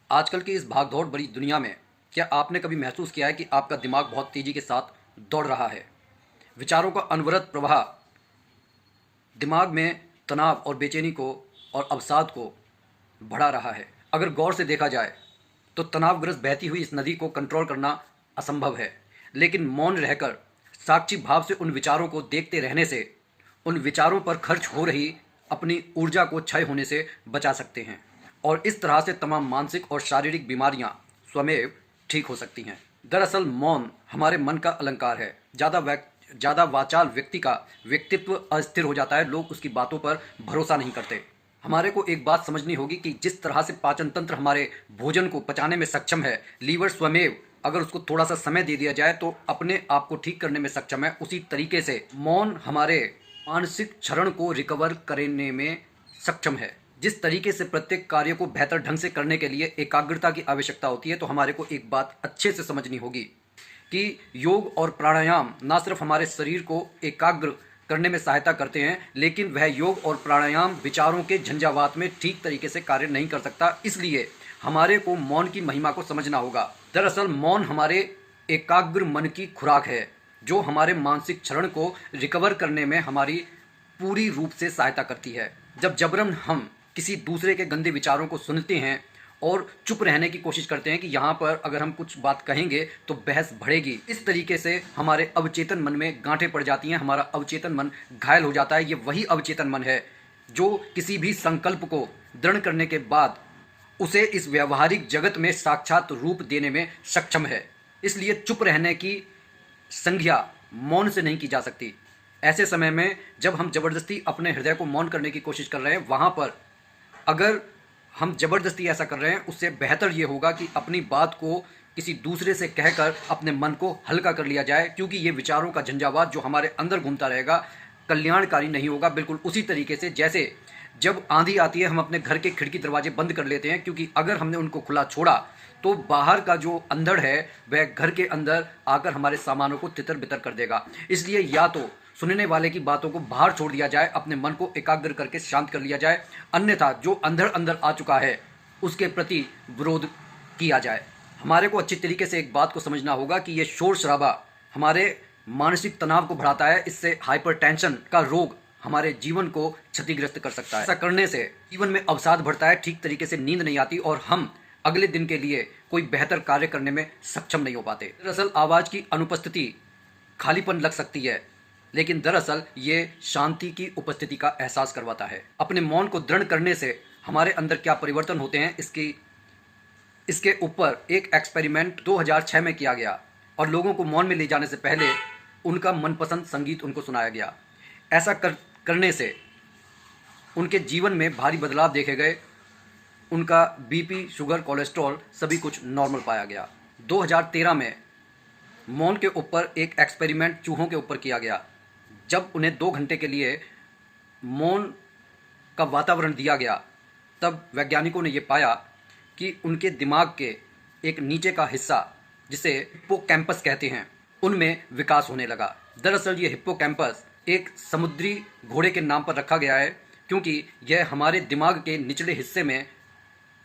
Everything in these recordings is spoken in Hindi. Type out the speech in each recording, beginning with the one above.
आजकल की इस भागदौड़ भरी दुनिया में क्या आपने कभी महसूस किया है कि आपका दिमाग बहुत तेजी के साथ दौड़ रहा है? विचारों का अनवरत प्रवाह दिमाग में तनाव और बेचैनी को और अवसाद को बढ़ा रहा है। अगर गौर से देखा जाए तो तनावग्रस्त बहती हुई इस नदी को कंट्रोल करना असंभव है, लेकिन मौन रहकर साक्षी भाव से उन विचारों को देखते रहने से उन विचारों पर खर्च हो रही अपनी ऊर्जा को क्षय होने से बचा सकते हैं और इस तरह से तमाम मानसिक और शारीरिक बीमारियां स्वमेव ठीक हो सकती हैं। दरअसल मौन हमारे मन का अलंकार है। ज़्यादा वाचाल व्यक्ति का व्यक्तित्व अस्थिर हो जाता है, लोग उसकी बातों पर भरोसा नहीं करते। हमारे को एक बात समझनी होगी कि जिस तरह से पाचन तंत्र हमारे भोजन को पचाने में सक्षम है, लीवर स्वमेव अगर उसको थोड़ा सा समय दे दिया जाए तो अपने आप को ठीक करने में सक्षम है। उसी तरीके से मौन हमारे मानसिक क्षरण को रिकवर करने में सक्षम है। जिस तरीके से प्रत्येक कार्य को बेहतर ढंग से करने के लिए एकाग्रता की आवश्यकता होती है, तो हमारे को एक बात अच्छे से समझनी होगी कि योग और प्राणायाम न सिर्फ हमारे शरीर को एकाग्र करने में सहायता करते हैं, लेकिन वह योग और प्राणायाम विचारों के झंझावात में ठीक तरीके से कार्य नहीं कर सकता। इसलिए हमारे को मौन की महिमा को समझना होगा। दरअसल मौन हमारे एकाग्र मन की खुराक है, जो हमारे मानसिक क्षरण को रिकवर करने में हमारी पूरी रूप से सहायता करती है। जब जबरन हम किसी दूसरे के गंदे विचारों को सुनते हैं और चुप रहने की कोशिश करते हैं कि यहाँ पर अगर हम कुछ बात कहेंगे तो बहस बढ़ेगी, इस तरीके से हमारे अवचेतन मन में गांठें पड़ जाती हैं, हमारा अवचेतन मन घायल हो जाता है। ये वही अवचेतन मन है जो किसी भी संकल्प को दृढ़ करने के बाद उसे इस व्यवहारिक जगत में साक्षात रूप देने में सक्षम है। इसलिए चुप रहने की संज्ञा मौन से नहीं की जा सकती। ऐसे समय में जब हम जबरदस्ती अपने हृदय को मौन करने की कोशिश कर रहे हैं, वहाँ पर अगर हम जबरदस्ती ऐसा कर रहे हैं, उससे बेहतर ये होगा कि अपनी बात को किसी दूसरे से कहकर अपने मन को हल्का कर लिया जाए, क्योंकि ये विचारों का झंझावात जो हमारे अंदर घूमता रहेगा कल्याणकारी नहीं होगा। बिल्कुल उसी तरीके से जैसे जब आंधी आती है हम अपने घर के खिड़की दरवाजे बंद कर लेते हैं, क्योंकि अगर हमने उनको खुला छोड़ा तो बाहर का जो अंधड़ है वह घर के अंदर आकर हमारे सामानों को तितर बितर कर देगा। इसलिए या तो सुनने वाले की बातों को बाहर छोड़ दिया जाए, अपने मन को एकाग्र करके शांत कर लिया जाए, अन्यथा जो अंधड़ अंदर आ चुका है उसके प्रति विरोध किया जाए। हमारे को अच्छी तरीके से एक बात को समझना होगा कि ये शोर शराबा हमारे मानसिक तनाव को बढ़ाता है। इससे हाइपरटेंशन का रोग हमारे जीवन को क्षतिग्रस्त कर सकता है। ऐसा करने से जीवन में अवसाद बढ़ता है, ठीक तरीके से नींद नहीं आती और हम अगले दिन के लिए कोई बेहतर कार्य करने में सक्षम नहीं हो पाते। दरअसल आवाज़ की अनुपस्थिति खालीपन लग सकती है, लेकिन दरअसल ये शांति की उपस्थिति का एहसास करवाता है। अपने मौन को दृढ़ करने से हमारे अंदर क्या परिवर्तन होते हैं, इसके ऊपर एक एक्सपेरिमेंट 2006 में किया गया और लोगों को मौन में ले जाने से पहले उनका मनपसंद संगीत उनको सुनाया गया। ऐसा करने से उनके जीवन में भारी बदलाव देखे गए। उनका बीपी, शुगर, कोलेस्ट्रॉल सभी कुछ नॉर्मल पाया गया। 2013 में मौन के ऊपर एक एक्सपेरिमेंट चूहों के ऊपर किया गया। जब उन्हें 2 घंटे के लिए मौन का वातावरण दिया गया, तब वैज्ञानिकों ने ये पाया कि उनके दिमाग के एक नीचे का हिस्सा, जिसे हिप्पोकैम्पस कहते हैं, उनमें विकास होने लगा। दरअसल ये हिप्पोकैम्पस एक समुद्री घोड़े के नाम पर रखा गया है, क्योंकि यह हमारे दिमाग के निचले हिस्से में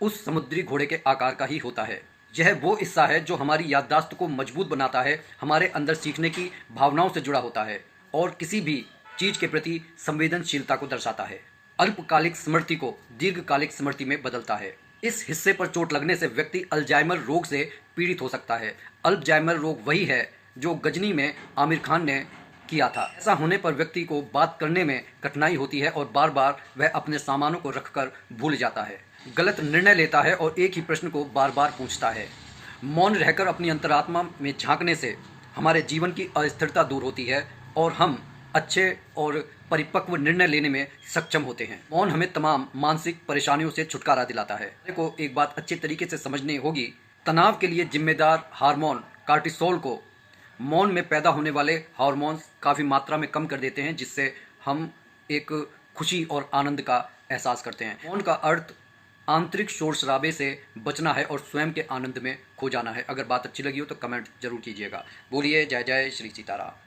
उस समुद्री घोड़े के आकार का ही होता है। यह वो हिस्सा है जो हमारी याददाश्त को मजबूत बनाता है, हमारे अंदर सीखने की भावनाओं से जुड़ा होता है और किसी भी चीज़ के प्रति संवेदनशीलता को दर्शाता है। अल्पकालिक स्मृति को दीर्घकालिक स्मृति में बदलता है। इस हिस्से पर चोट लगने से व्यक्ति अल्जाइमर रोग से पीड़ित हो सकता है। अल्जाइमर रोग वही है जो गजनी में आमिर खान ने किया था। ऐसा होने पर व्यक्ति को बात करने में कठिनाई होती है और बार बार वह अपने सामानों को रखकर भूल जाता है, गलत निर्णय लेता है और एक ही प्रश्न को बार बार पूछता है। मौन रहकर अपनी अंतरात्मा में झांकने से हमारे जीवन की अस्थिरता दूर होती है और हम अच्छे और परिपक्व निर्णय लेने में सक्षम होते हैं। मौन हमें तमाम मानसिक परेशानियों से छुटकारा दिलाता है। को एक बात अच्छे तरीके से समझनी होगी, तनाव के लिए जिम्मेदार हार्मोन कार्टिसोल को मौन में पैदा होने वाले हार्मोन्स काफ़ी मात्रा में कम कर देते हैं, जिससे हम एक खुशी और आनंद का एहसास करते हैं। मौन का अर्थ आंतरिक शोर शराबे से बचना है और स्वयं के आनंद में खो जाना है। अगर बात अच्छी लगी हो तो कमेंट जरूर कीजिएगा। बोलिए जय जय श्री सीताराम।